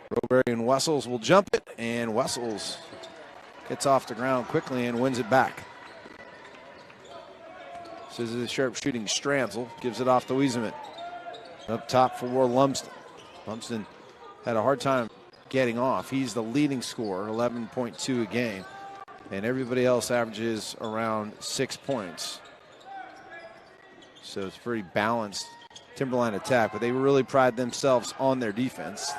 Roberry and Wessels will jump it, and Wessels gets off the ground quickly and wins it back. This is a sharp-shooting Stranzel, gives it off to Wieseman. Up top for Lumsden. Lumsden had a hard time getting off. He's the leading scorer, 11.2 a game, and everybody else averages around 6 points. So it's very balanced Timberline attack, but they really pride themselves on their defense.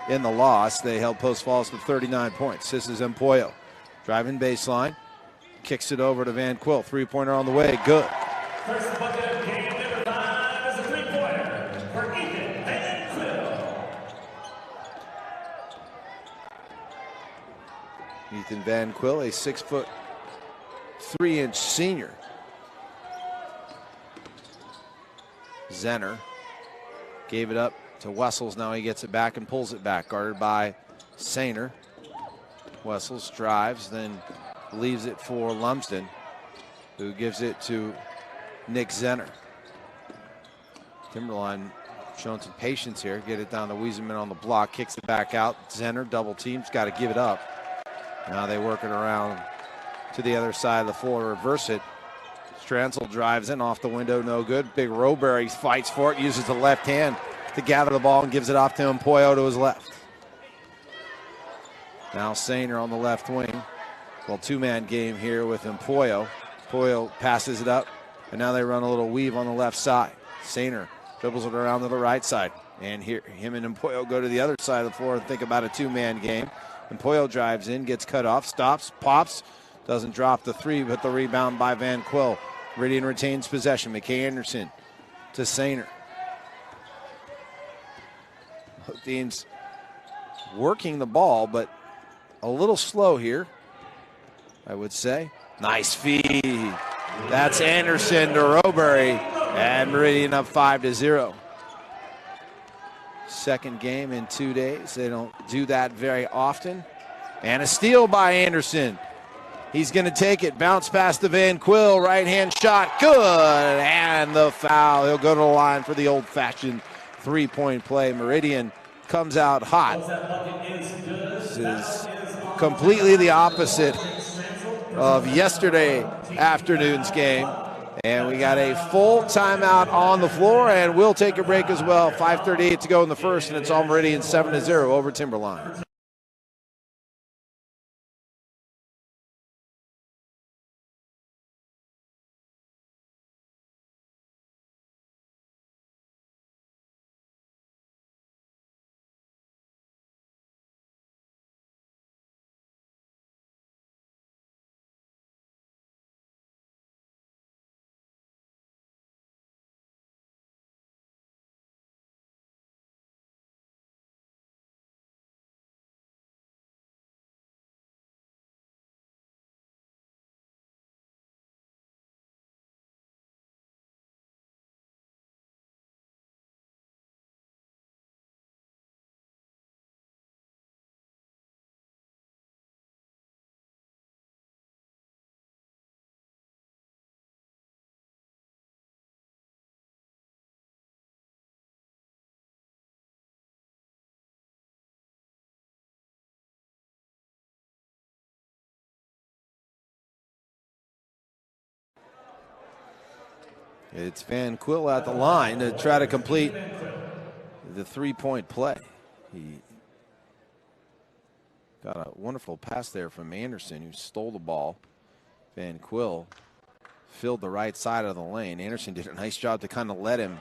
In the loss, they held Post Falls to 39 points. This is Empoyo driving baseline, kicks it over to Van Quill. Three-pointer on the way, good. First bucket of game number 5 is a three-pointer for Ethan Van Quill. Ethan Van Quill, a 6'3" senior. Zenner gave it up to Wessels. Now he gets it back and pulls it back, guarded by Sainer. Wessels drives, then leaves it for Lumsden, who gives it to Nick Zenner. Timberline showing some patience here. Get it down to Wieseman on the block, kicks it back out. Zenner double teams, got to give it up. Now they work it around to the other side of the floor, reverse it. Stranzel drives in off the window, no good. Big Roberry fights for it, uses the left hand to gather the ball and gives it off to Empoyo to his left. Now Sainer on the left wing. Well, two-man game here with Empoyo. Empoyo passes it up, and now they run a little weave on the left side. Sainer dribbles it around to the right side, and here him and Empoyo go to the other side of the floor and think about a two-man game. Empoyo drives in, gets cut off, stops, pops, doesn't drop the three, but the rebound by Van Quill. Meridian retains possession. McKay Anderson to Sainer. Dean's working the ball, but a little slow here, I would say. Nice feed. That's Anderson to Roberry, and Meridian up 5-0. Second game in 2 days. They don't do that very often. And a steal by Anderson. He's going to take it. Bounce past the Van Quill. Right-hand shot. Good. And the foul. He'll go to the line for the old-fashioned three-point play. Meridian comes out hot. This is completely the opposite of yesterday afternoon's game. And we got a full timeout on the floor, and we'll take a break as well. 5:38 to go in the first, and it's all Meridian 7-0 over Timberline. It's Van Quill at the line to try to complete the three-point play. He got a wonderful pass there from Anderson, who stole the ball. Van Quill filled the right side of the lane. Anderson did a nice job to kind of let him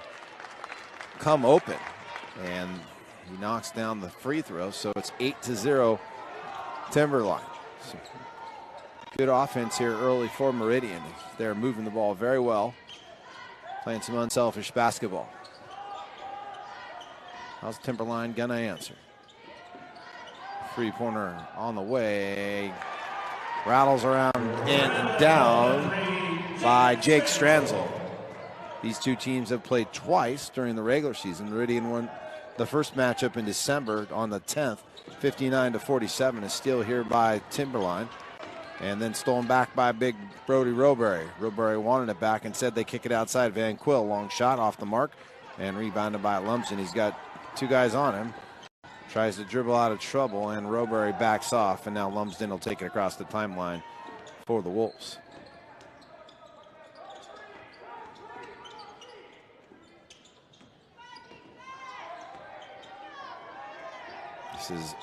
come open, and he knocks down the free throw, so it's 8-0 Timberline. So good offense here early for Meridian. They're moving the ball very well, playing some unselfish basketball. How's Timberline gonna answer? Three-pointer on the way. Rattles around in and down by Jake Stranzel. These two teams have played twice during the regular season. Meridian won the first matchup in December on the 10th, 59-47. A steal here by Timberline. And then stolen back by big Brody Roberry. Roberry wanted it back and said they kick it outside. Van Quill, long shot off the mark and rebounded by Lumsden. He's got two guys on him. Tries to dribble out of trouble, and Robury backs off, and now Lumsden will take it across the timeline for the Wolves. This is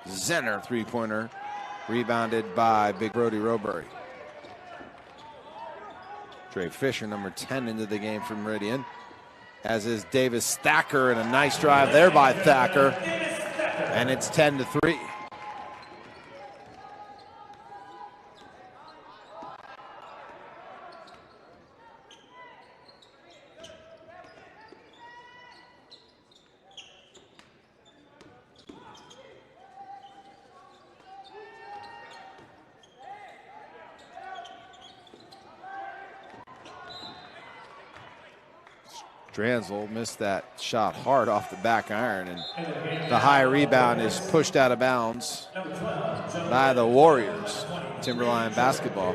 Zenner, three-pointer, rebounded by Big Brody Robury. Trey Fisher, number 10, into the game for Meridian, as is Davis Thacker, and a nice drive there by Thacker, and it's 10-3. Dransel missed that shot hard off the back iron, and the high rebound is pushed out of bounds by the Warriors. Timberline basketball.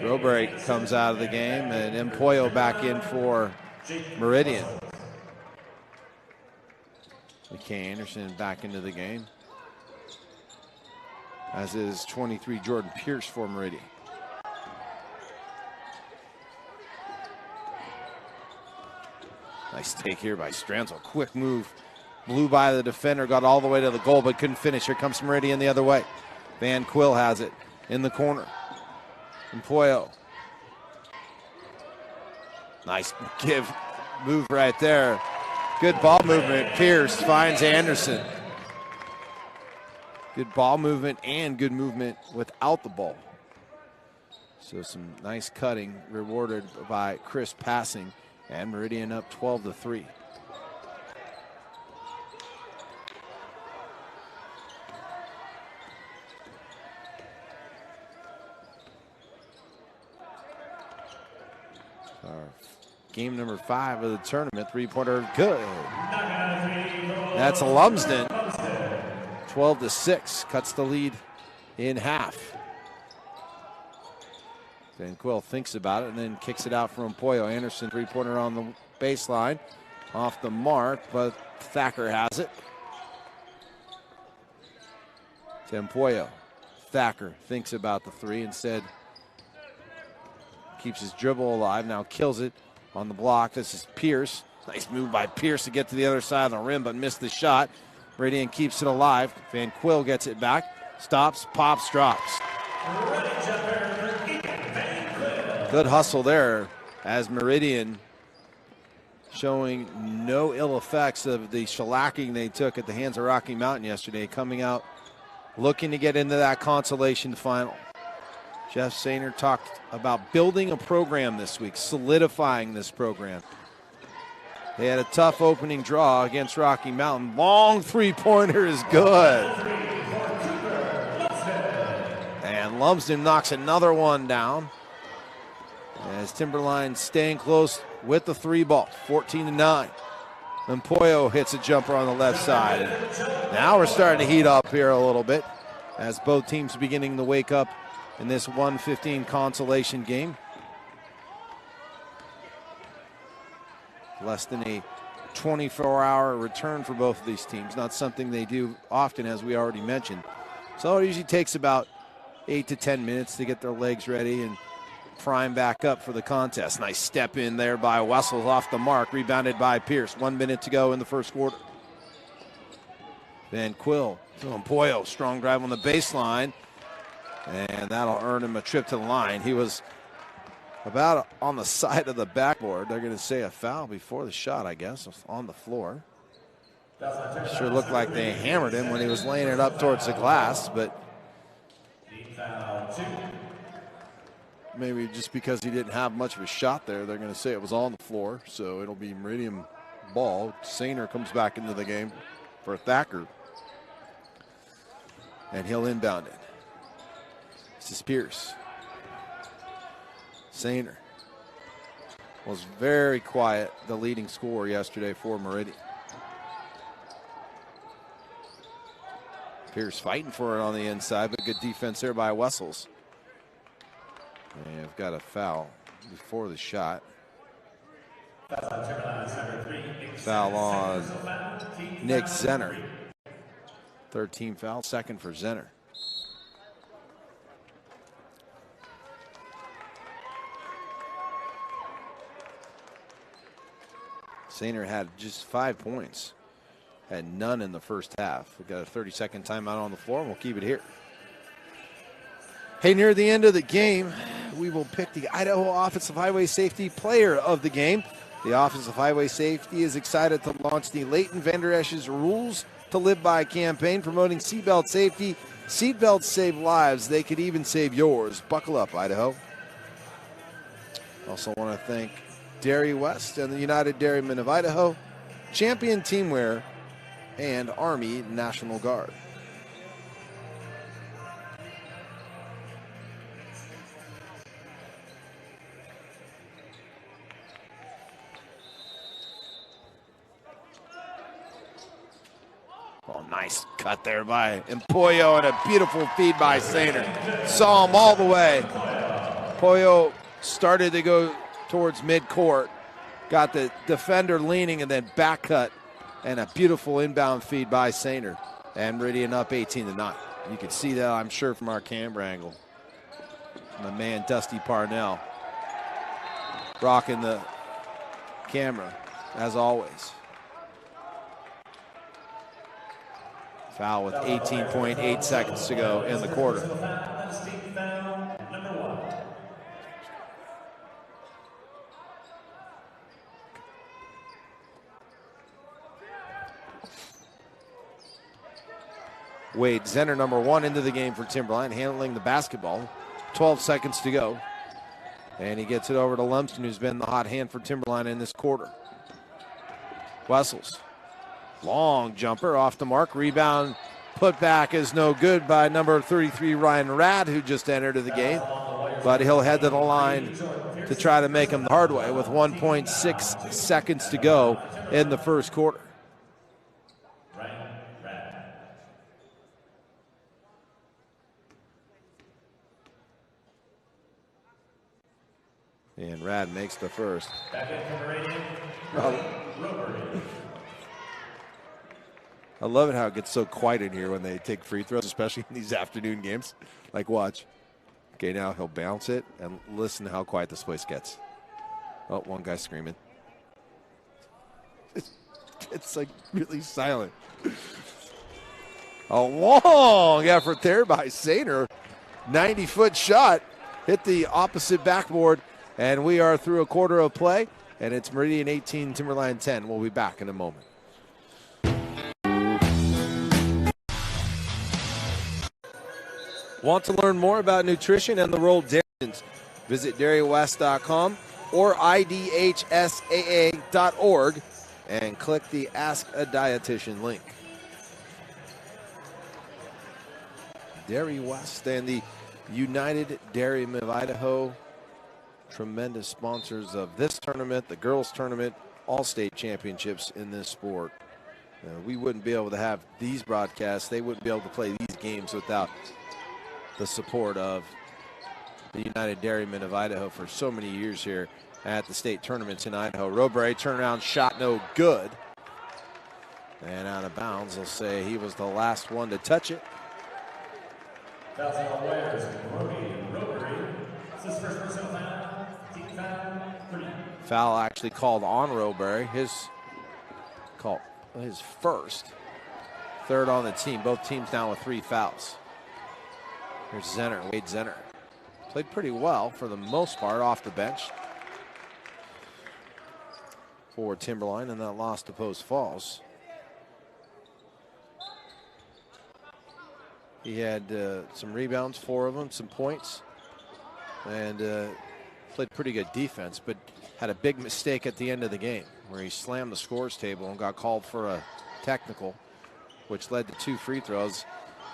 Robury comes out of the game, and Empoyo back in for Meridian. McKay Anderson back into the game, as is 23 Jordan Pierce for Meridian. Nice take here by Stransel. Quick move. Blew by the defender, got all the way to the goal, but couldn't finish. Here comes Meridian the other way. Van Quill has it in the corner. Empoyo. Nice move right there. Good ball movement. Pierce finds Anderson. Good ball movement and good movement without the ball. So some nice cutting rewarded by Chris passing. And Meridian up 12-3. Our game number 5 of the tournament, three-pointer, good. That's a Lumsden. 12-6, cuts the lead in half. Van Quill thinks about it and then kicks it out for Empoyo. Anderson, three-pointer on the baseline. Off the mark, but Thacker has it. To Empoyo. Thacker thinks about the three, instead keeps his dribble alive, now kills it on the block. This is Pierce. Nice move by Pierce to get to the other side of the rim, but missed the shot. Meridian keeps it alive. Van Quill gets it back. Stops, pops, drops. Good hustle there, as Meridian showing no ill effects of the shellacking they took at the hands of Rocky Mountain yesterday, coming out looking to get into that consolation final. Jeff Sainer talked about building a program this week, solidifying this program. They had a tough opening draw against Rocky Mountain. Long three-pointer is good. And Lumsden knocks another one down, as Timberline staying close with the three ball, 14-9. Empoyo hits a jumper on the left side. Now we're starting to heat up here a little bit, as both teams beginning to wake up in this 1:15 consolation game. Less than a 24-hour return for both of these teams. Not something they do often, as we already mentioned. So it usually takes about 8 to 10 minutes to get their legs ready and prime back up for the contest. Nice step in there by Wessels off the mark, rebounded by Pierce. 1 minute to go in the first quarter. Van Quill to Empoyo, strong drive on the baseline, and that'll earn him a trip to the line. He was about on the side of the backboard. They're going to say a foul before the shot, I guess, on the floor. Sure looked like they hammered him when he was laying it up towards the glass, but maybe just because he didn't have much of a shot there, they're going to say it was on the floor, so it'll be Meridian ball. Sainer comes back into the game for Thacker, and he'll inbound it. This is Pierce. Sainer was very quiet, the leading scorer yesterday for Meridian. Pierce fighting for it on the inside, but good defense there by Wessels. And I've got a foul before the shot. Foul on Nick Zenner. Third team foul, second for Zenner. Sainer had just 5 points. Had none in the first half. We've got a 30-second timeout on the floor, and we'll keep it here. Hey, near the end of the game, we will pick the Idaho Offensive Highway Safety Player of the Game. The Offensive Highway Safety is excited to launch the Leighton Vander Esch's Rules to Live By campaign, promoting seatbelt safety. Seatbelts save lives. They could even save yours. Buckle up, Idaho. Also want to thank Dairy West and the United Dairymen of Idaho, Champion Teamwear, and Army National Guard. Oh, nice cut there by Empoyo and a beautiful feed by Sainer. Saw him all the way. Empoyo started to go towards midcourt. Got the defender leaning and then back cut. And a beautiful inbound feed by Sainer. And Meridian up 18-9. You can see that, I'm sure, from our camera angle. My man, Dusty Parnell, rocking the camera, as always. Foul with 18.8 seconds to go in the quarter. Wade Zenner, number 1, into the game for Timberline, handling the basketball. 12 seconds to go. And he gets it over to Lumsden, who's been the hot hand for Timberline in this quarter. Wessels. Long jumper off the mark. Rebound put back is no good by number 33, Ryan Rad, who just entered the game. But he'll head to the line to try to make him the hard way with 1.6 seconds to go in the first quarter. And Rad makes the first. I love it how it gets so quiet in here when they take free throws, especially in these afternoon games. Like, watch. Okay, now he'll bounce it, and listen to how quiet this place gets. Oh, one guy screaming. It's like really silent. A long effort there by Sainer. 90-foot shot. Hit the opposite backboard, and we are through a quarter of play, and it's Meridian 18, Timberline 10. We'll be back in a moment. Want to learn more about nutrition and the role dairy plays? Visit dairywest.com or idhsaa.org and click the Ask a Dietitian link. Dairy West and the United Dairymen of Idaho, tremendous sponsors of this tournament, the girls tournament, all state championships in this sport. We wouldn't be able to have these broadcasts. They wouldn't be able to play these games without the support of the United Dairymen of Idaho for so many years here at the state tournaments in Idaho. Roberry turnaround shot no good. And out of bounds, they'll say he was the last one to touch it. Foul actually called on Roberry. His first. Third on the team. Both teams now with 3 fouls. Here's Zenner, Wade Zenner. Played pretty well for the most part off the bench for Timberline, and that loss to Post Falls. He had some rebounds, 4 of them, some points, and played pretty good defense, but had a big mistake at the end of the game where he slammed the scores table and got called for a technical, which led to 2 free throws.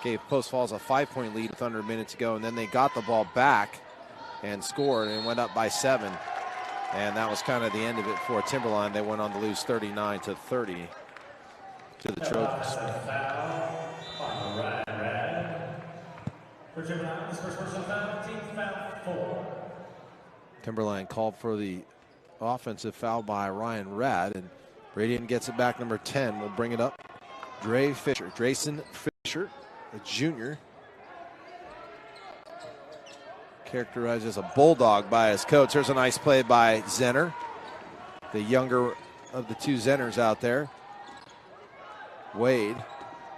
Gave Post Falls a 5-point lead with under a minute to go, and then they got the ball back and scored and went up by 7. And that was kind of the end of it for Timberline. They went on to lose 39-30 to the Trojans. Timberline called for the offensive foul by Ryan Rad, and Radian gets it back, number 10. We'll bring it up. Drayson Fisher, a junior. Characterized as a bulldog by his coach. There's a nice play by Zenner, the younger of the two Zenners out there. Wade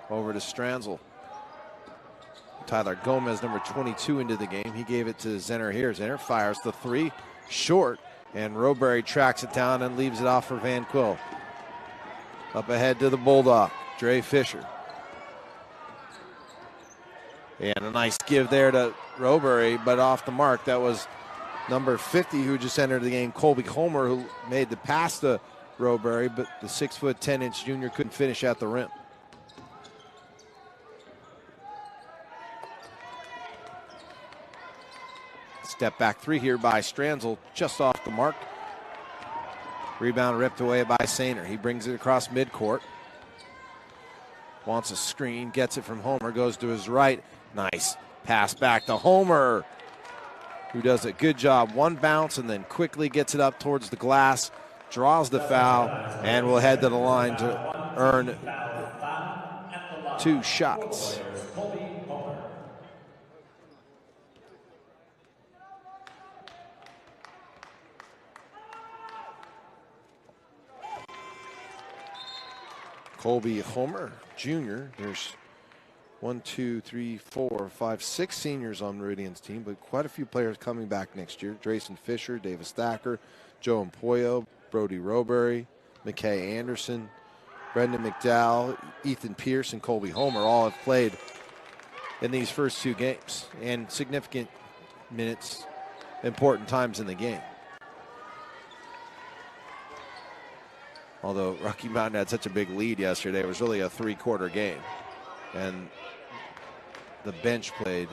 over to Stranzel. Tyler Gomez, number 22, into the game. He gave it to Zenner here. Zenner fires the three, short, and Roberry tracks it down and leaves it off for Van Quill. Up ahead to the Bulldog, Dre Fisher. And a nice give there to Roberry, but off the mark. That was number 50 who just entered the game, Colby Homer, who made the pass to Roberry, but the 6'10" junior couldn't finish at the rim. Step back three here by Stranzel, just off the mark. Rebound ripped away by Sainer. He brings it across midcourt. Wants a screen, gets it from Homer, goes to his right. Nice pass back to Homer, who does a good job. One bounce and then quickly gets it up towards the glass, draws the foul, and will head to the line to earn 2 shots. Colby Homer, junior. There's 6 seniors on Meridian's team, but quite a few players coming back next year. Drayson Fisher, Davis Thacker, Joe Empoyo, Brody Roberry, McKay Anderson, Brendan McDowell, Ethan Pierce, and Colby Homer all have played in these first 2 games and significant minutes, important times in the game. Although Rocky Mountain had such a big lead yesterday, it was really a 3-quarter game. And the bench played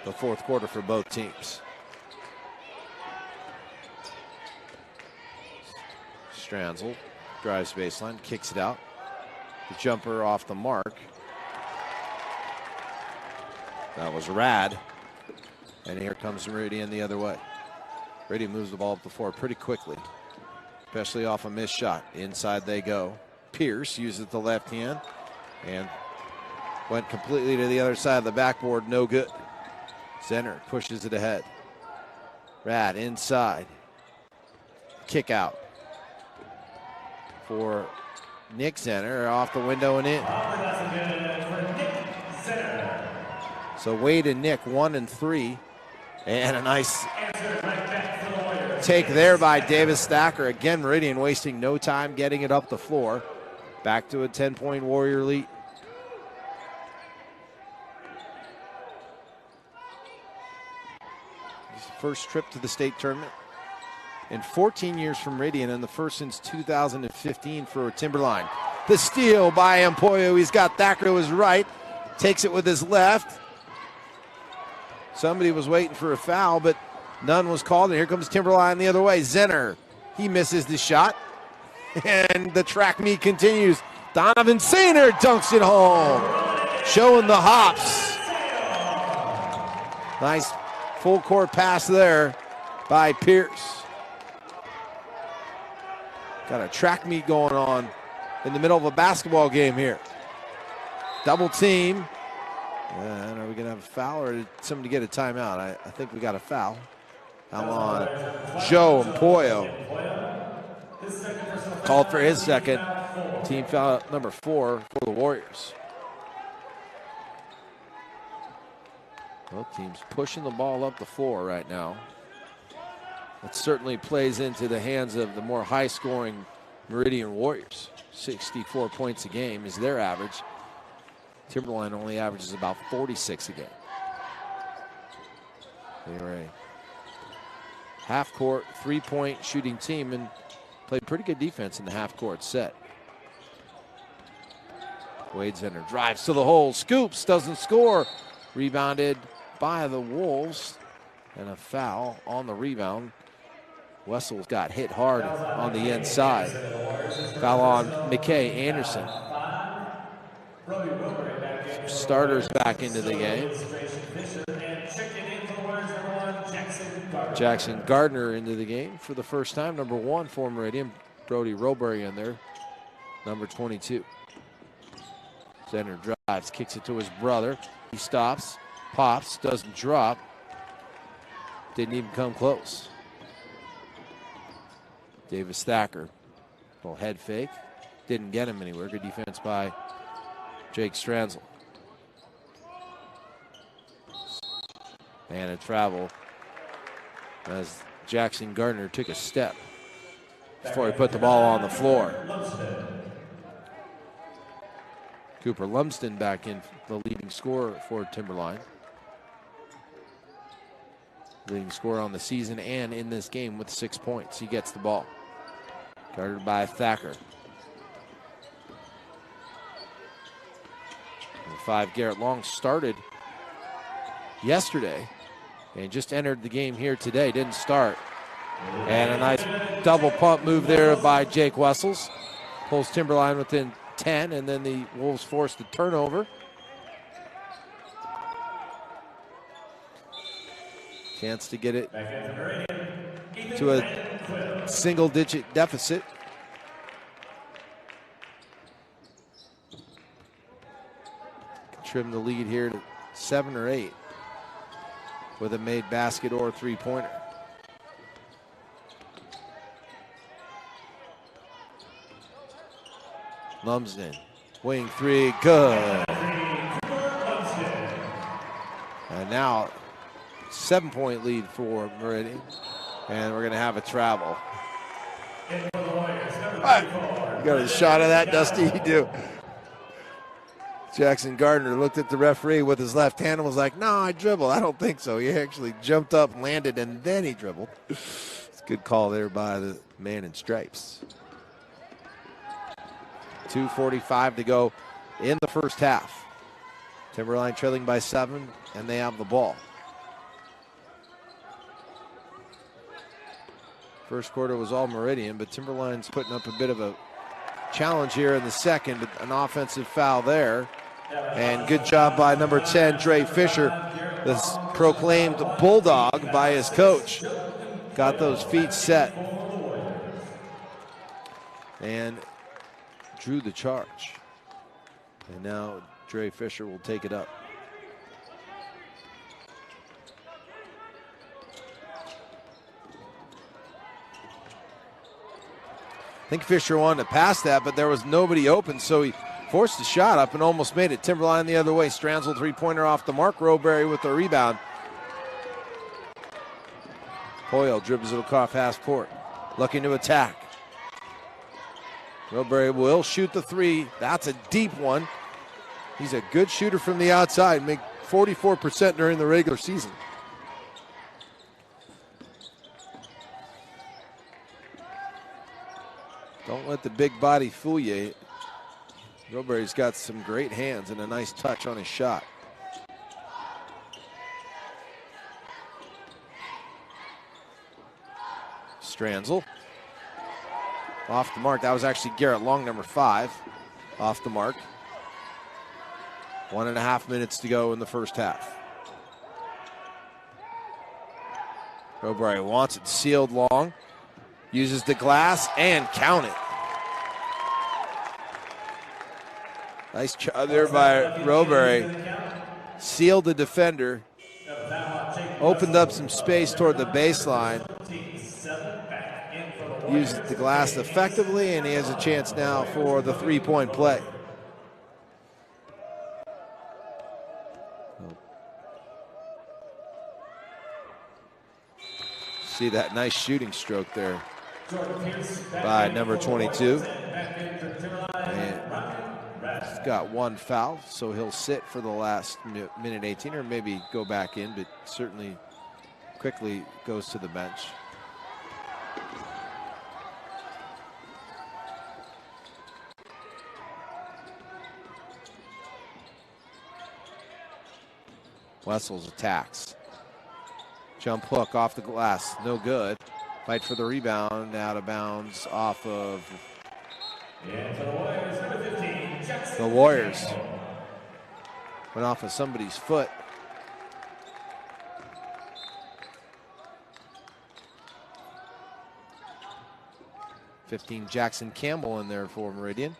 the 4th quarter for both teams. Stranzel drives baseline, kicks it out. The jumper off the mark. That was Rad. And here comes Meridian the other way. Meridian moves the ball up the floor pretty quickly, especially off a missed shot. Inside they go. Pierce uses the left hand and went completely to the other side of the backboard. No good. Zenner pushes it ahead. Rad inside. Kick out for Nick Zenner, off the window and in. So Wade and Nick 1 and 3, and a nice take there by Davis Thacker. Again, Meridian wasting no time getting it up the floor. Back to a 10-point Warrior lead. This is the first trip to the state tournament in 14 years from Meridian, and the first since 2015 for Timberline. The steal by Empoyo. He's got Thacker to his right. Takes it with his left. Somebody was waiting for a foul, but none was called, and here comes Timberline the other way. Zenner, he misses the shot, and the track meet continues. Donovan Sainer dunks it home, showing the hops. Nice full court pass there by Pierce. Got a track meet going on in the middle of a basketball game here. Double team. And are we going to have a foul, or did somebody get a timeout? I think we got a foul. I'm on Joe Empoyo. Called for his second. Team foul number 4 for the Warriors. Both teams pushing the ball up the floor right now. It certainly plays into the hands of the more high-scoring Meridian Warriors. 64 points a game is their average. Timberline only averages about 46 a game. They were a half-court, 3-point shooting team and played pretty good defense in the half-court set. Wade Zenner drives to the hole, scoops, doesn't score. Rebounded by the Wolves, and a foul on the rebound. Wessels got hit hard on the inside. Foul on McKay Anderson. Starters back into the game. Jackson Gardner into the game for the first time, number 1 for Meridian. Brody Roberry in there, number 22. Center drives, kicks it to his brother. He stops, pops, doesn't drop. Didn't even come close. Davis Thacker, little head fake. Didn't get him anywhere. Good defense by Jake Stranzel. And a travel as Jackson Gardner took a step before he put the ball on the floor. Cooper Lumsden back in, the leading scorer for Timberline. Leading scorer on the season and in this game with 6 points. He gets the ball. Guarded by Thacker. Number 5, Garrett Long started yesterday and just entered the game here today. Didn't start. And a nice double pump move there by Jake Wessels. Pulls Timberline within 10, and then the Wolves force the turnover. Chance to get it to a single-digit deficit. Trim the lead here to 7 or 8 with a made basket or three-pointer. Lumsden, wing three, good. And now 7-point lead for Meridian, and we're going to have a travel. You got a shot of that, Dusty? You do. Jackson Gardner looked at the referee with his left hand and was like, no, I dribble. I don't think so. He actually jumped up, landed, and then he dribbled. It's a good call there by the man in stripes. 2:45 to go in the first half. Timberline trailing by 7, and they have the ball. First quarter was all Meridian, but Timberline's putting up a bit of a challenge here in the second. An offensive foul there. And good job by number 10, Dre Fisher, this proclaimed bulldog by his coach. Got those feet set and drew the charge. And now Dre Fisher will take it up. I think Fisher wanted to pass that, but there was nobody open, so he forced the shot up and almost made it. Timberline the other way. Stranzel three-pointer off the mark. Roberry with the rebound. Hoyle dribbles it across half court, looking to attack. Roberry will shoot the three. That's a deep one. He's a good shooter from the outside. Make 44% during the regular season. Don't let the big body fool you. Roberry's got some great hands and a nice touch on his shot. Stranzel. Off the mark. That was actually Garrett Long, number 5. Off the mark. 1.5 minutes to go in the first half. Roberry wants it sealed long. Uses the glass and count it. Nice job there by Roberry. Sealed the defender. Opened up some space toward the baseline. Used the glass effectively, and he has a chance now for the three-point play. See that nice shooting stroke there by number 22. And he's got one foul, so he'll sit for the last minute 18, or maybe go back in, but certainly quickly goes to the bench. Wessels attacks. Jump hook off the glass, no good. Fight for the rebound, out of bounds off of the Warriors. Went off of somebody's foot. 15 Jackson Campbell in there for Meridian.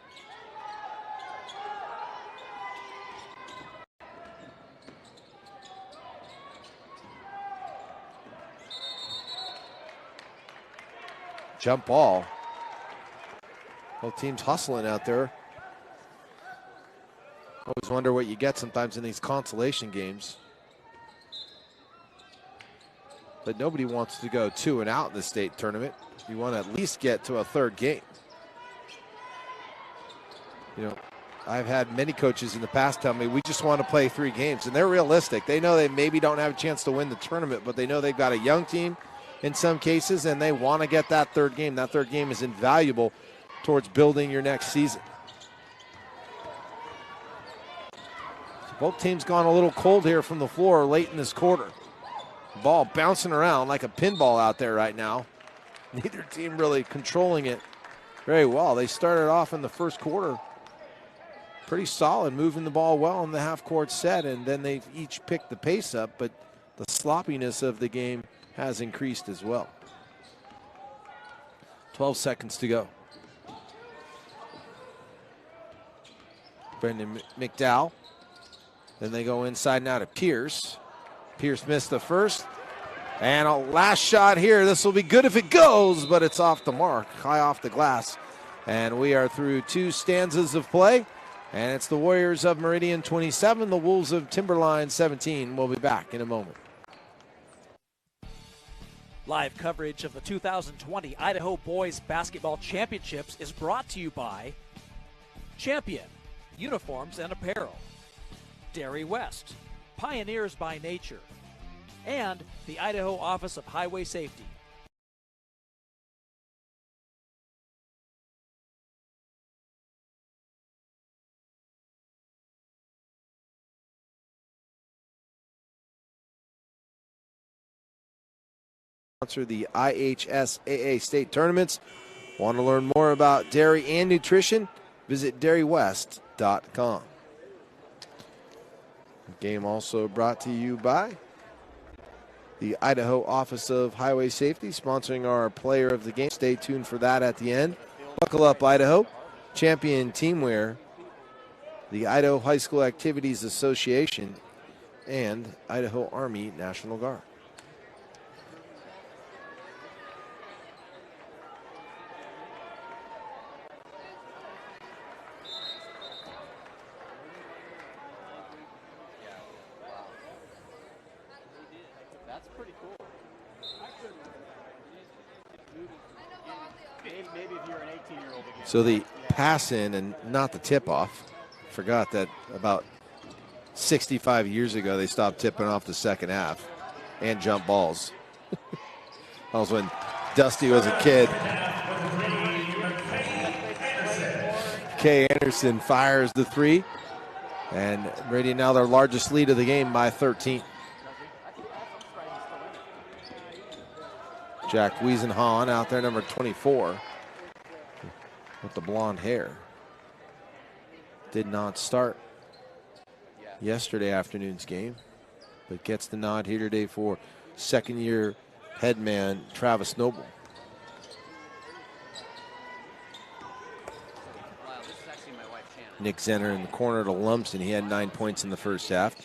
Jump ball. Both teams hustling out there. Always wonder what you get sometimes in these consolation games. But nobody wants to go 2 and out in the state tournament. You want to at least get to a third game. You know, I've had many coaches in the past tell me we just want to play 3 games, and they're realistic. They know they maybe don't have a chance to win the tournament, but they know they've got a young team in some cases, and they want to get that third game. That third game is invaluable towards building your next season. So both teams gone a little cold here from the floor late in this quarter. Ball bouncing around like a pinball out there right now. Neither team really controlling it very well. They started off in the first quarter pretty solid, moving the ball well in the half-court set, and then they've each picked the pace up, but the sloppiness of the game has increased as well. 12 seconds to go. Brendan McDowell. Then they go inside now to Pierce. Pierce missed the first. And a last shot here. This will be good if it goes, but it's off the mark, high off the glass. And we are through 2 stanzas of play. And it's the Warriors of Meridian 27, the Wolves of Timberline 17. We'll be back in a moment. Live coverage of the 2020 Idaho Boys Basketball Championships is brought to you by Champion Uniforms and Apparel, Dairy West, Pioneers by Nature, and the Idaho Office of Highway Safety. Sponsor the IHSAA state tournaments. Want to learn more about dairy and nutrition? Visit dairywest.com. Game also brought to you by the Idaho Office of Highway Safety, sponsoring our player of the game. Stay tuned for that at the end. Buckle up, Idaho. Champion Teamwear, the Idaho High School Activities Association, and Idaho Army National Guard. So the pass in and not the tip off. Forgot that about 65 years ago they stopped tipping off the second half and jump balls. That was when Dusty was a kid. Kay Anderson fires the 3. And Meridian now their largest lead of the game by 13. Jack Wiesenhahn out there, number 24. With the blonde hair. Did not start yesterday afternoon's game, but gets the nod here today for second-year headman Travis Noble. Nick Zenner in the corner to Lumsden. He had 9 points in the first half.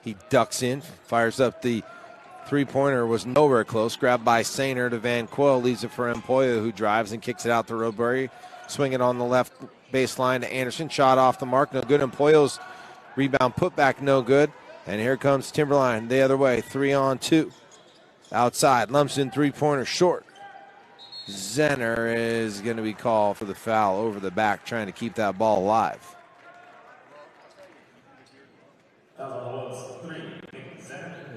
He ducks in, fires up the three-pointer, was nowhere close. Grabbed by Sainer to Van Quill, leaves it for Empoyo, who drives and kicks it out to Roberry. Swing it on the left baseline to Anderson. Shot off the mark, no good. Empoyo's rebound putback, no good. And here comes Timberline the other way, 3-on-2. Outside, Lumsden three-pointer short. Zenner is going to be called for the foul over the back, trying to keep that ball alive.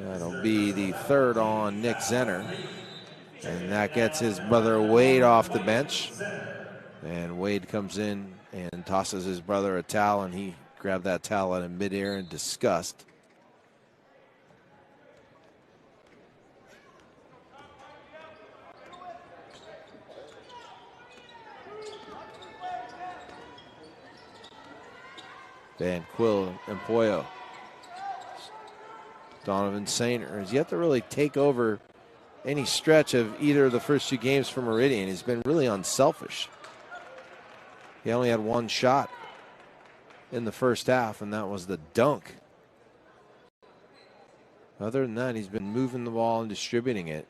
That'll be the third on Nick Zenner. And that gets his brother Wade off the bench. And Wade comes in and tosses his brother a towel, and he grabbed that towel out of midair in disgust. Van Quill and Empoyo. Donovan Sainer has yet to really take over any stretch of either of the first 2 games for Meridian. He's been really unselfish. He only had 1 shot in the first half, and that was the dunk. Other than that, he's been moving the ball and distributing it.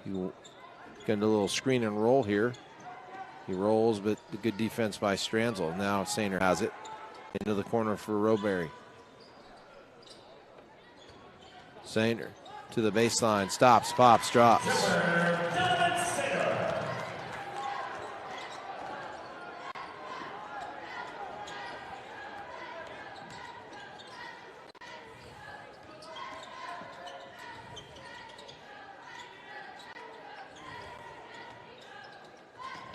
You get a little screen and roll here. He rolls, but the good defense by Stranzel. Now Sainer has it into the corner for Rowberry. Sainer to the baseline, stops, pops, drops.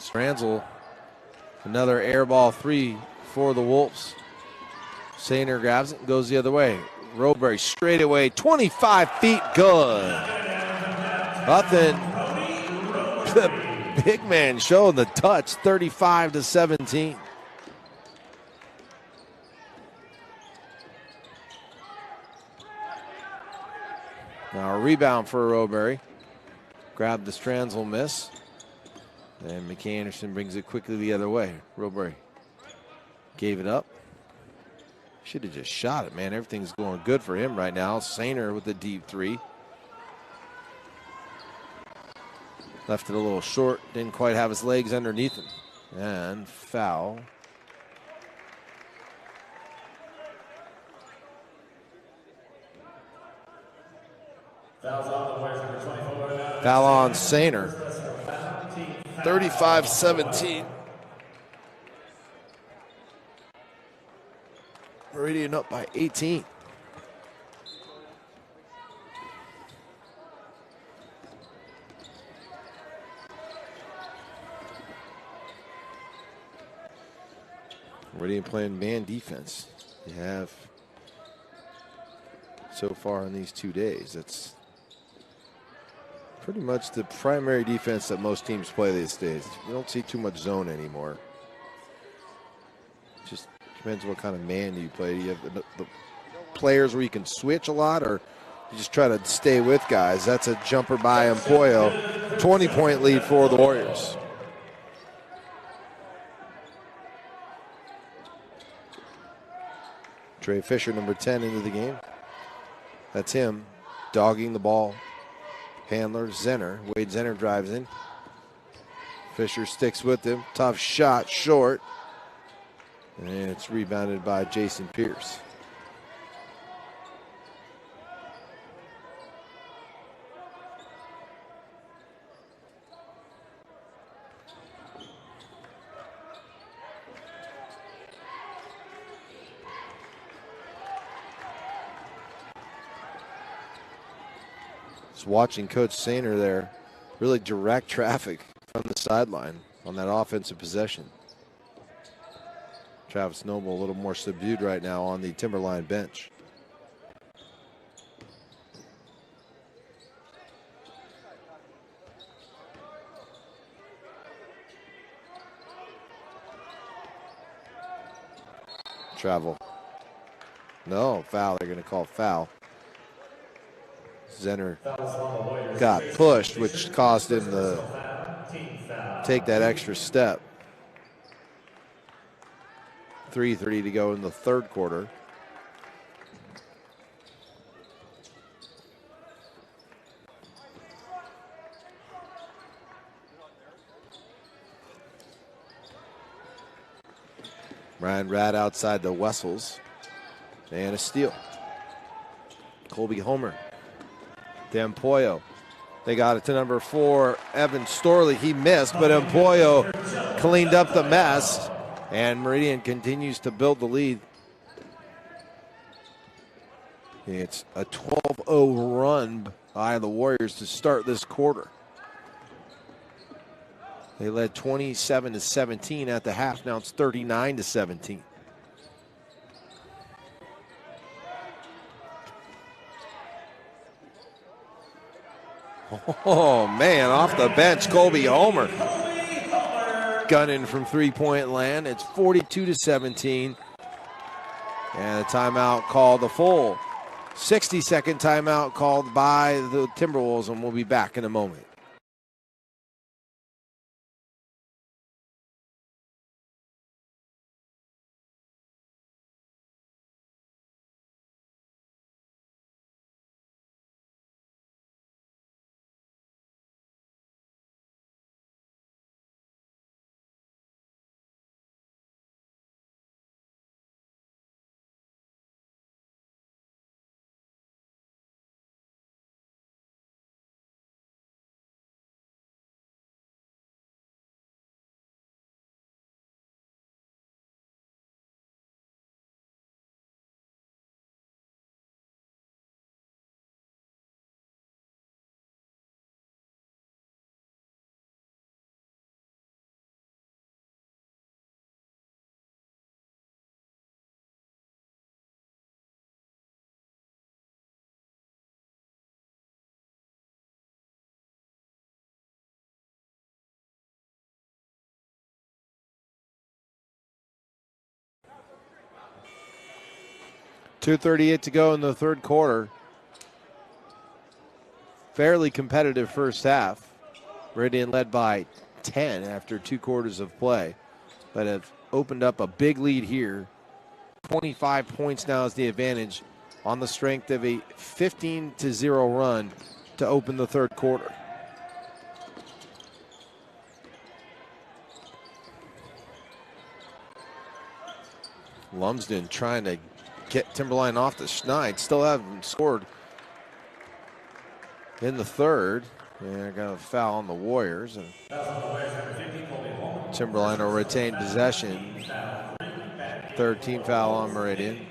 Stranzel, another air ball 3 for the Wolves. Sainer grabs it and goes the other way. Rowberry straight away, 25 feet, good. Nothing. The big man showing the touch, 35-17. Now a rebound for Rowberry. Grab the Stranzel miss. And McKay Anderson brings it quickly the other way. Rowberry gave it up. Should have just shot it, man. Everything's going good for him right now. Sainer with the deep 3. Left it a little short. Didn't quite have his legs underneath him. And foul. Foul on Sainer. 35-17. Meridian up by 18. Meridian playing man defense. They have so far in these 2 days. That's pretty much the primary defense that most teams play these days. We don't see too much zone anymore. Just depends what kind of man you play. You have the players where you can switch a lot, or you just try to stay with guys. That's a jumper by Empoyo. 20-point lead for the Warriors. Trey Fisher, number 10, into the game. That's him dogging the ball. Handler, Zenner. Wade Zenner drives in. Fisher sticks with him. Tough shot, short. And it's rebounded by Jason Pierce. Just watching Coach Sainer there really direct traffic from the sideline on that offensive possession. Travis Noble a little more subdued right now on the Timberline bench. Travel. No, foul. They're going to call foul. Zenner got pushed, which caused him to take that extra step. 3:30 to go in the third quarter. Ryan Rad outside the Wessels. And a steal. Colby Homer. Empoyo. They got it to number 4, Evan Storley. He missed, but Empoyo cleaned up the mess. And Meridian continues to build the lead. It's a 12-0 run by the Warriors to start this quarter. They led 27-17 at the half. Now it's 39-17. Oh, man, off the bench, Colby Homer. gunning from three-point land. It's 42-17. And a timeout called, the full 60-second timeout called by the Timberwolves, and we'll be back in a moment. .238 to go in the third quarter. Fairly competitive first half. Meridian led by 10 after 2 quarters of play, but have opened up a big lead here. 25 points now is the advantage on the strength of a 15-0 run to open the third quarter. Lumsden trying to get Timberline off the schneid. Still haven't scored in the third. They're going to foul on the Warriors. And Timberline will retain possession. Third team foul on Meridian.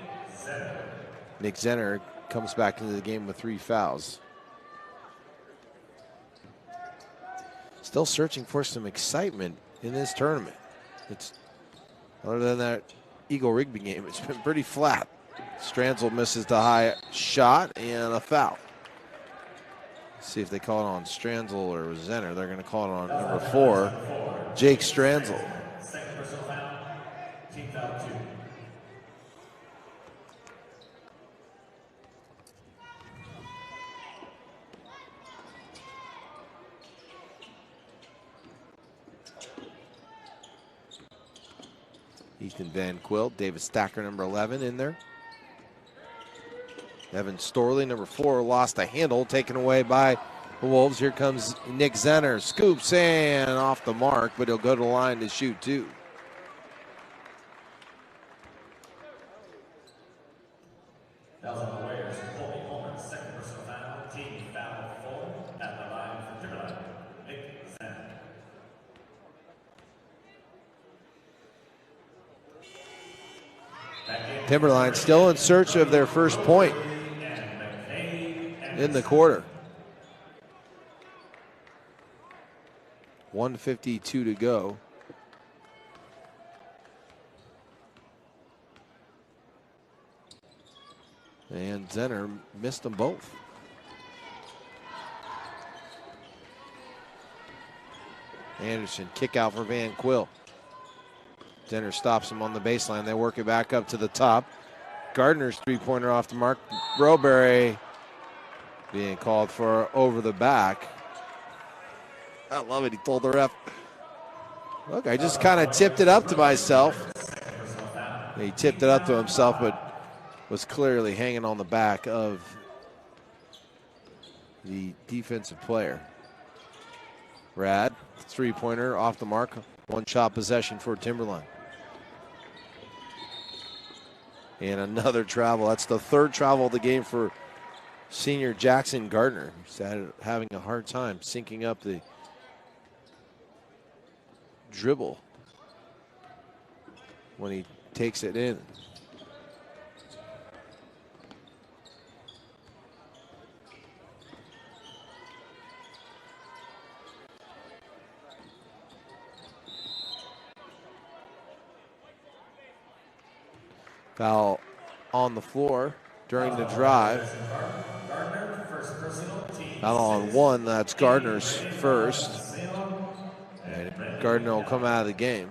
Nick Zenner comes back into the game with 3 fouls. Still searching for some excitement in this tournament. It's, other than that Eagle Rigby game, it's been pretty flat. Stranzel misses the high shot and a foul. Let's see if they call it on Stranzel or Zenner. They're going to call it on number 4, Jake Stranzel. Second personal foul, team foul 2. Ethan Van Quilt, David Stacker, number 11 in there. Evan Storley, number 4, lost a handle, taken away by the Wolves. Here comes Nick Zenner, scoops in off the mark, but he'll go to the line to shoot 2. Fouls on the Warriors. Colby Holman, second personal foul, team foul 4 at the line for Timberline. Nick Zenner. Timberline still in search of their first point in the quarter. 1:52 to go. And Zenner missed them both. Anderson, kick out for Van Quill. Zenner stops him on the baseline. They work it back up to the top. Gardner's three-pointer off the mark. Broberry being called for over the back. I love it. He told the ref, look, I just kind of tipped it up to myself. He tipped it up to himself, but was clearly hanging on the back of the defensive player. Rad, three-pointer off the mark. One-shot possession for Timberline. And another travel. That's the third travel of the game for senior Jackson Gardner. He's having a hard time syncing up the dribble when he takes it in. Foul on the floor during the drive. Foul on 1, that's Gardner's first. And Gardner will come out of the game,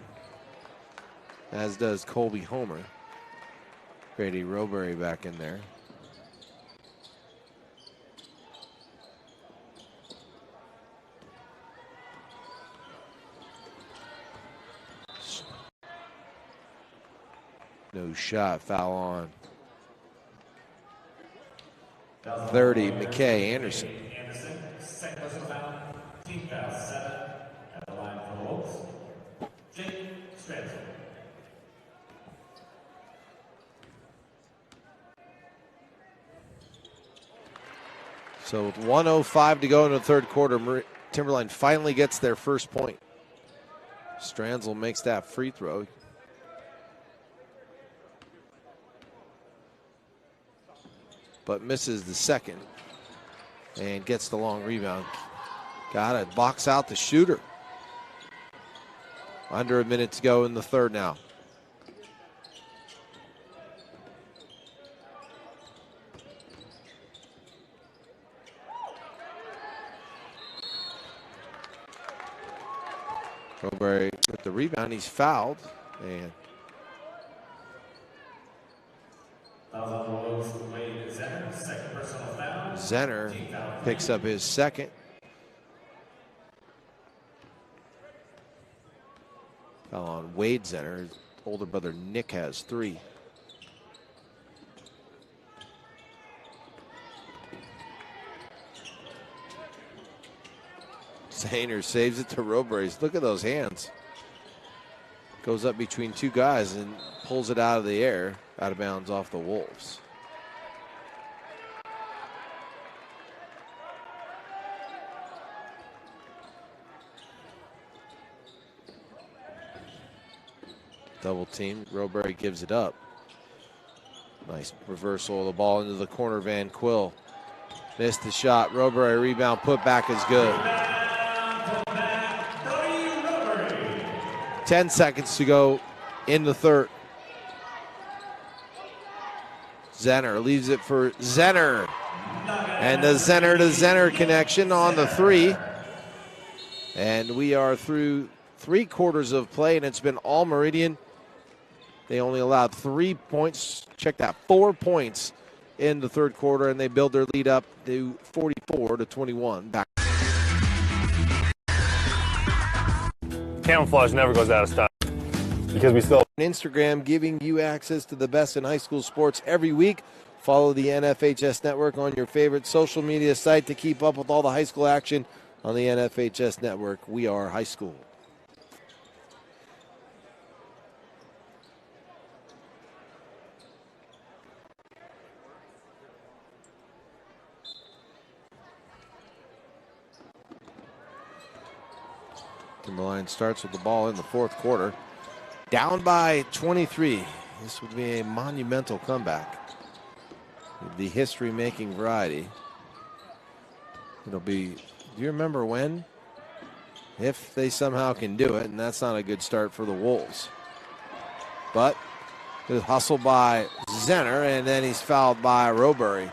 as does Colby Homer. Grady Roberry back in there. No shot, foul on. 30, McKay Anderson. Anderson, second personal foul, team foul 7 at the line for the Wolves. Jake Stranzel. So with 1:05 to go in the third quarter, Timberline finally gets their first point. Stranzel makes that free throw. But misses the second and gets the long rebound. Got to box out the shooter. Under a minute to go in the third now. Roberry with the rebound, he's fouled, and Zenner picks up his second. Foul on Wade Zenner. His older brother Nick has 3. Zaner saves it to Roberry. Look at those hands. Goes up between 2 guys and pulls it out of the air, out of bounds off the Wolves. Double team. Roberry gives it up. Nice reversal of the ball into the corner. Van Quill missed the shot. Roberry rebound. Put back is good. 10 seconds to go in the third. Zenner leaves it for Zenner. And the Zenner to Zenner connection on the 3. And we are through 3 quarters of play, and it's been all Meridian. They only allowed 3 points. Check that, 4 points in the third quarter, and they build their lead up to 44-21. Back. Camouflage never goes out of style because we still. Instagram giving you access to the best in high school sports every week. Follow the NFHS Network on your favorite social media site to keep up with all the high school action on the NFHS Network. We are high school. Timberline starts with the ball in the fourth quarter. Down by 23. This would be a monumental comeback. The history-making variety. It'll be, do you remember when? If they somehow can do it, and that's not a good start for the Wolves. But good hustle by Zenner, and then he's fouled by Roberry.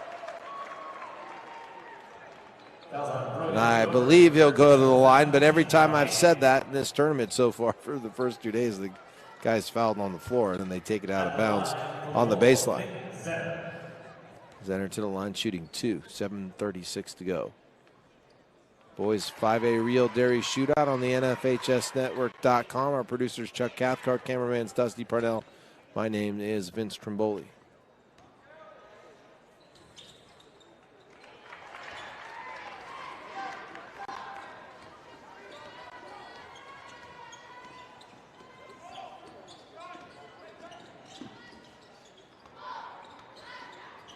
And I believe he'll go to the line, but every time I've said that in this tournament so far for the first 2 days, the guy's fouled on the floor, and then they take it out of bounds on the baseline. Zenner to the line, shooting 2, 7:36 to go. Boys 5A Real Dairy Shootout on the NFHSnetwork.com. Our producers Chuck Cathcart, cameraman's Dusty Parnell. My name is Vince Trimboli.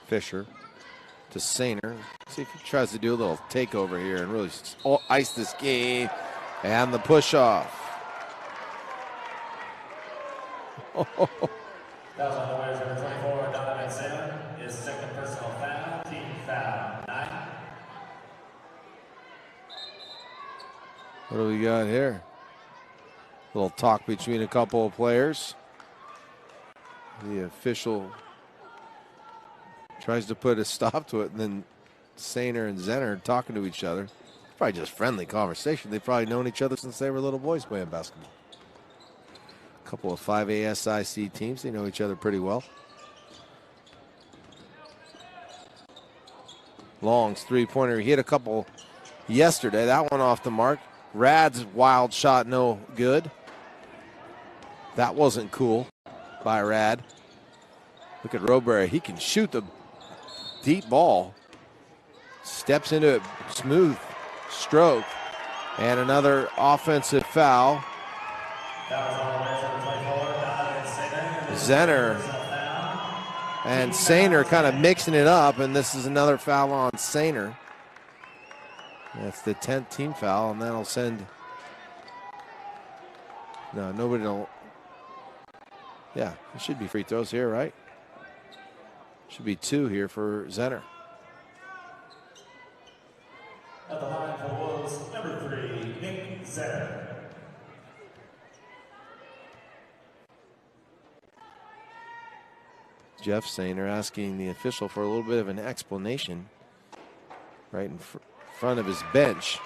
Fisher to Sainer. See if he tries to do a little takeover here and really ice this game. And the push off. That was on the Warriors number 24, Donovan Sainer. His second personal foul, team foul 9. What do we got here? A little talk between a couple of players. The official tries to put a stop to it, and then Sainer and Zenner talking to each other. Probably just friendly conversation. They've probably known each other since they were little boys playing basketball. A couple of 5A SIC teams. They know each other pretty well. Long's three-pointer. He hit a couple yesterday. That one off the mark. Rad's wild shot, no good. That wasn't cool by Rad. Look at Roberry. He can shoot the deep ball. Steps into it, smooth stroke. And another offensive foul. Zenner and Sainer kind of mixing it up, and this is another foul on Sainer. That's the 10th team foul, and that'll send. No, nobody will. Yeah, it should be free throws here, right? Should be 2 here for Zenner. At the line for Wolves, number 3, Nick Zenner. Jeff Sainer asking the official for a little bit of an explanation right in front of his bench.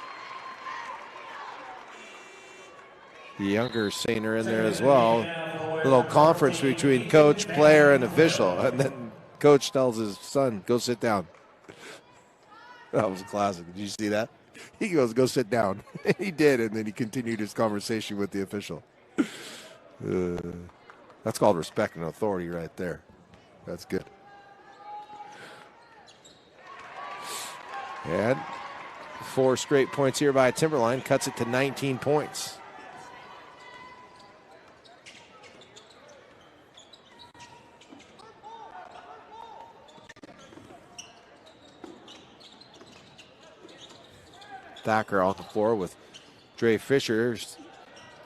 The younger Sainer in there as well. Little conference between coach, player, and official. And then coach tells his son, go sit down. That was a classic. Did you see that? He goes, go sit down. He did, and then he continued his conversation with the official. That's called respect and authority right there. That's good. And 4 straight points here by Timberline. Cuts it to 19 points. Thacker off the floor with Dre Fisher.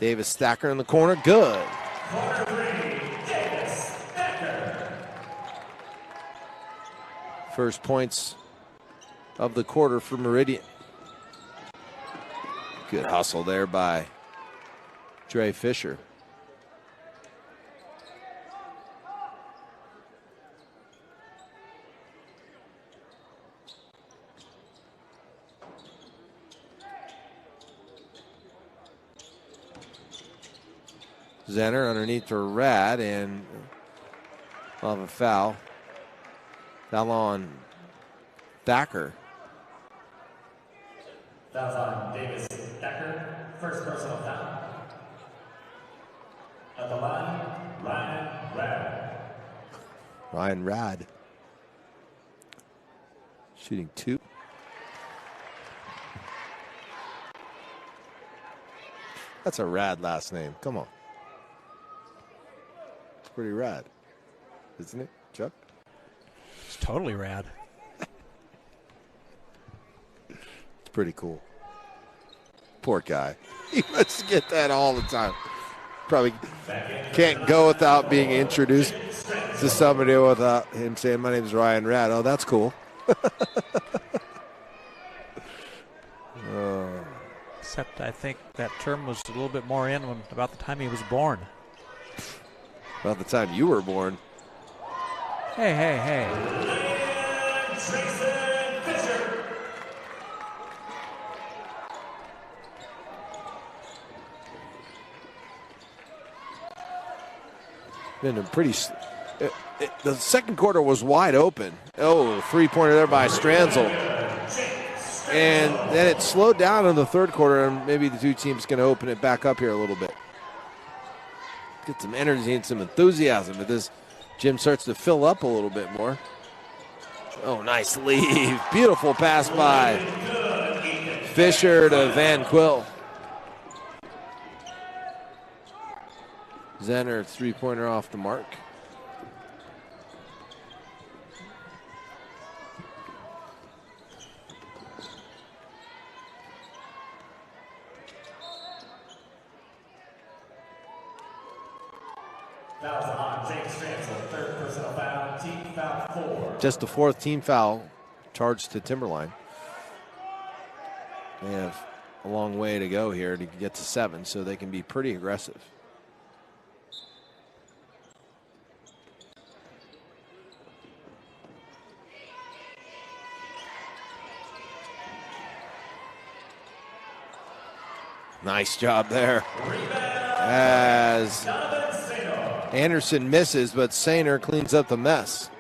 Davis Thacker in the corner. Good. Corner 3, Davis Thacker. First points of the quarter for Meridian. Good hustle there by Dre Fisher. Zenner underneath for Rad, and off a foul. Foul on Thacker. Foul's on Davis Thacker. First personal foul. At the line, Ryan Rad. Ryan Rad. Shooting 2. That's a rad last name. Come on. It's pretty rad, isn't it, Chuck? It's totally rad. It's pretty cool. Poor guy. He must get that all the time. Probably can't go without being introduced to somebody without him saying, my name is Ryan Rad. Oh, that's cool. Except I think that term was a little bit more in when, about the time he was born. About the time you were born. Hey, hey, hey. Jason Fisher. Been a pretty. The second quarter was wide open. Oh, three-pointer there by Stranzel. And then it slowed down in the third quarter, and maybe the two teams can open it back up here a little bit. Get some energy and some enthusiasm, but this gym starts to fill up a little bit more. Oh, nice leave. Beautiful pass by Fisher to Van Quill. Zenner, three-pointer off the mark. That was on Jake Stranzel, third personal foul, team foul 4. Just the fourth team foul charged to Timberline. They have a long way to go here to get to 7, so they can be pretty aggressive. Nice job there. As Anderson misses, but Sainer cleans up the mess.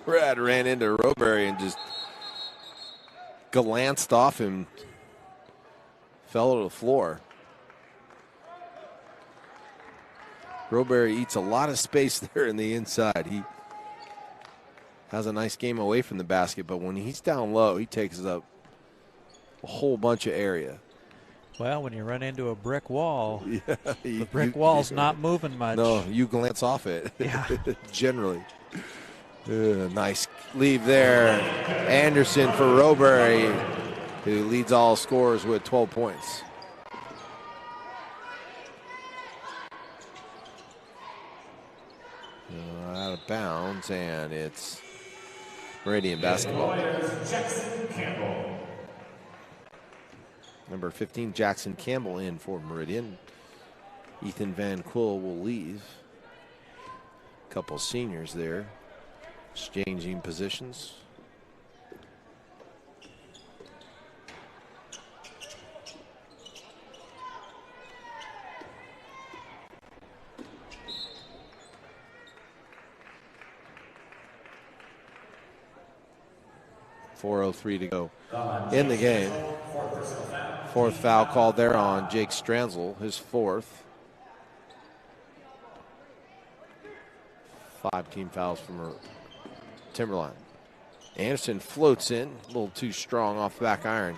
Brad ran into Roberry and just glanced off him, fell to the floor. Roberry eats a lot of space there in the inside. He has a nice game away from the basket, but when he's down low, he takes up a whole bunch of area. Well, when you run into a brick wall, Yeah, the brick wall's not moving much. No, you glance off it, Yeah. generally. Nice leave there. Anderson for Roberry, who leads all scorers with 12 points. Out of bounds, and it's Meridian basketball. Jackson Campbell. Number 15, Jackson Campbell in for Meridian. Ethan Van Quill will leave. Couple seniors there, exchanging positions. .403 to go in the game. Fourth foul called there on Jake Stranzel, his fourth. 5 team fouls from Timberline. Anderson floats in, a little too strong off the back iron.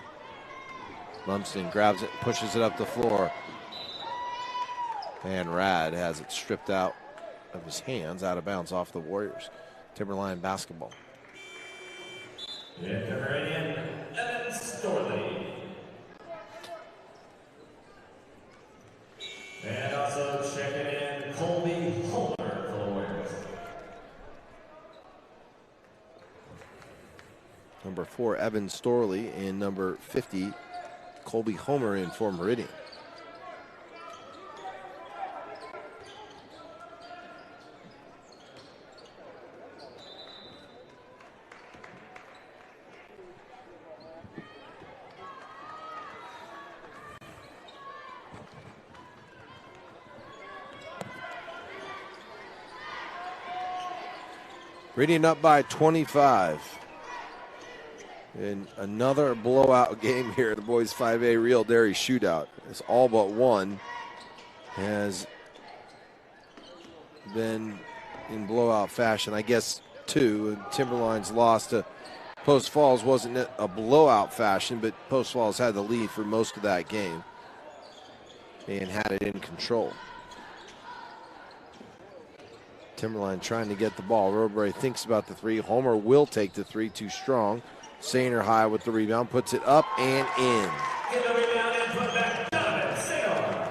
Lumsden grabs it, pushes it up the floor. And Rad has it stripped out of his hands, out of bounds off the Warriors. Timberline basketball. In the Meridian, Evan Storley. And also checking in Colby Homer for the Warriors. Number 4, Evan Storley, and number 50, Colby Homer in for Meridian. Meridian up by 25. In another blowout game here, the boys 5A Real Dairy Shootout. It's all but one has been in blowout fashion. I guess 2. Timberline's loss to Post Falls wasn't a blowout fashion, but Post Falls had the lead for most of that game and had it in control. Timberline trying to get the ball. Roberry thinks about the 3. Homer will take the 3, too strong. Sainer high with the rebound, puts it up and in. Get the rebound and put back Donovan Saylor.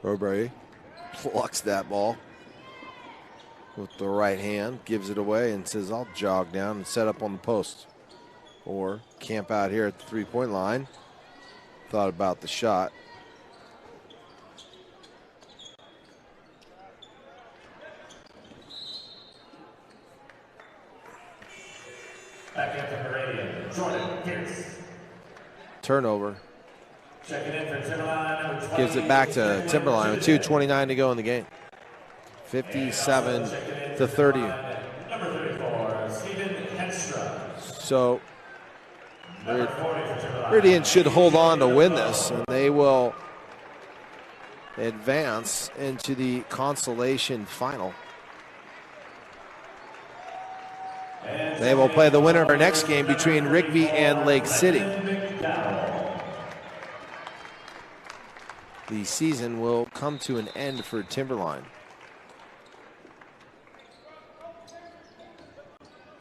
Roberry plucks that ball with the right hand, gives it away, and says, I'll jog down and set up on the post. Or camp out here at the three-point line. Thought about the shot. Back at the Meridian, Jordan Pierce. Turnover. Checking in for Timberline, number 20. Gives it back to Timberline with 2:29 to go in the game. 57 to 30. Number 34, Stephen Henstra. So Number 40 for Timberline. Meridian should hold on to win this, and they will advance into the consolation final. They will play the winner of our next game between Rigby and Lake City. The season will come to an end for Timberline.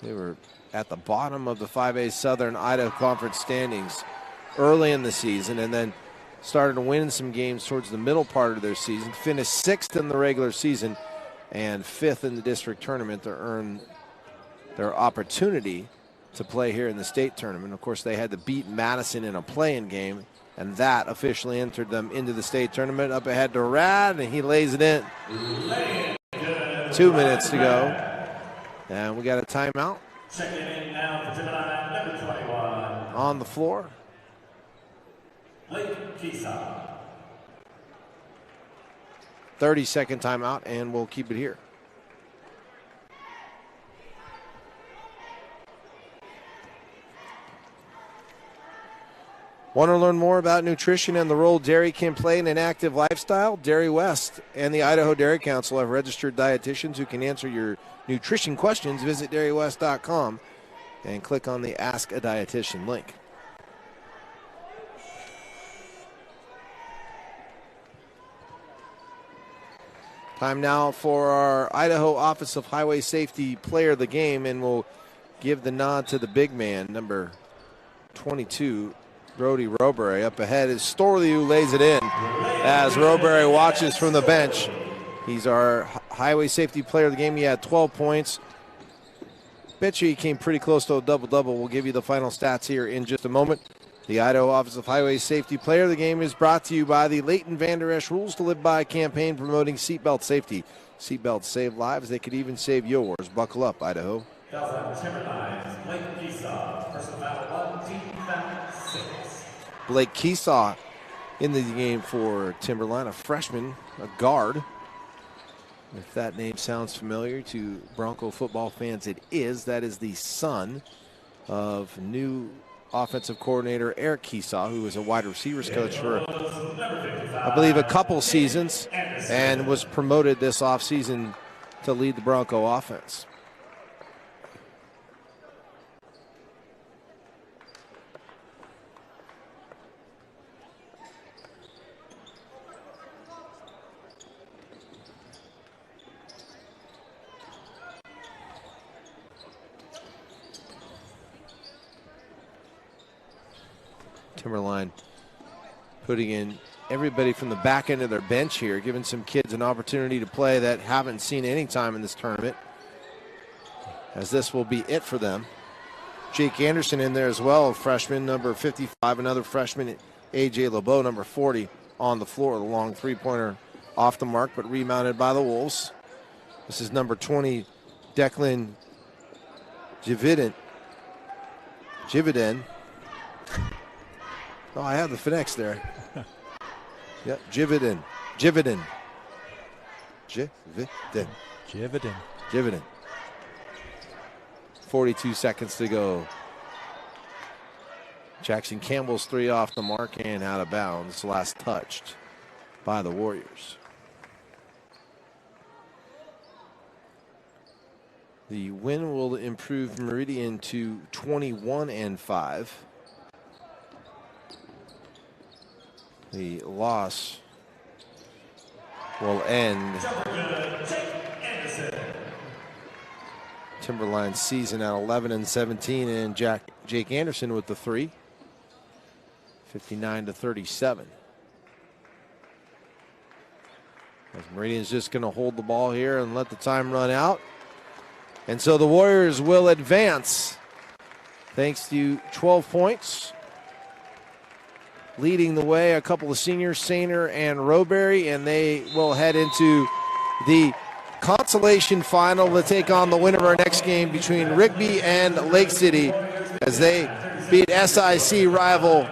They were at the bottom of the 5A Southern Idaho Conference standings early in the season, and then started to win some games towards the middle part of their season. Finished 6th in the regular season and 5th in the district tournament to earn their opportunity to play here in the state tournament. Of course, they had to beat Madison in a play-in game, and that officially entered them into the state tournament. Up ahead to Rad, and he lays it in. 2 minutes to go, and we got a timeout. Checking in now for Timberline, number 21. On the floor. Blake Kisa. 30-second timeout, and we'll keep it here. Want to learn more about nutrition and the role dairy can play in an active lifestyle? Dairy West and the Idaho Dairy Council have registered dietitians who can answer your nutrition questions. Visit dairywest.com and click on the Ask a Dietitian link. Time now for our Idaho Office of Highway Safety Player of the Game, and we'll give the nod to the big man, number 22, Brody Roberry. Up ahead is Storley, who lays it in as Roberry watches from the bench. He's our Highway Safety Player of the Game. He had 12 points. Bet you he came pretty close to a double-double. We'll give you the final stats here in just a moment. The Idaho Office of Highway Safety Player of the Game is brought to you by the Leighton Vander Esch Rules to Live By campaign promoting seatbelt safety. Seatbelts save lives. They could even save yours. Buckle up, Idaho. Timberline, Blake Kisa, personal foul 1, team foul 6. Blake Keesaw in the game for Timberline, a freshman, a guard. If that name sounds familiar to Bronco football fans, it is. That is the son of new offensive coordinator Eric Keesaw, who was a wide receivers coach for, I believe, a couple seasons and was promoted this offseason to lead the Bronco offense. Timberline putting in everybody from the back end of their bench here, giving some kids an opportunity to play that haven't seen any time in this tournament, as this will be it for them. Jake Anderson in there as well, freshman, number 55, another freshman, A.J. LeBeau, number 40, on the floor. The long three-pointer off the mark, but rebounded by the Wolves. This is number 20, Declan Jividen. Oh, I have the phonex there. Yep, Jividen. 42 seconds to go. Jackson Campbell's three off the mark and out of bounds. Last touched by the Warriors. The win will improve Meridian to 21-5. The loss will end Timberline's season at 11-17, and Jake Anderson with the three, 59-37. As Meridian's just going to hold the ball here and let the time run out. And so the Warriors will advance thanks to 12 points. Leading the way, a couple of seniors, Sainer and Roberry, and they will head into the consolation final to take on the winner of our next game between Rigby and Lake City as they beat SIC rival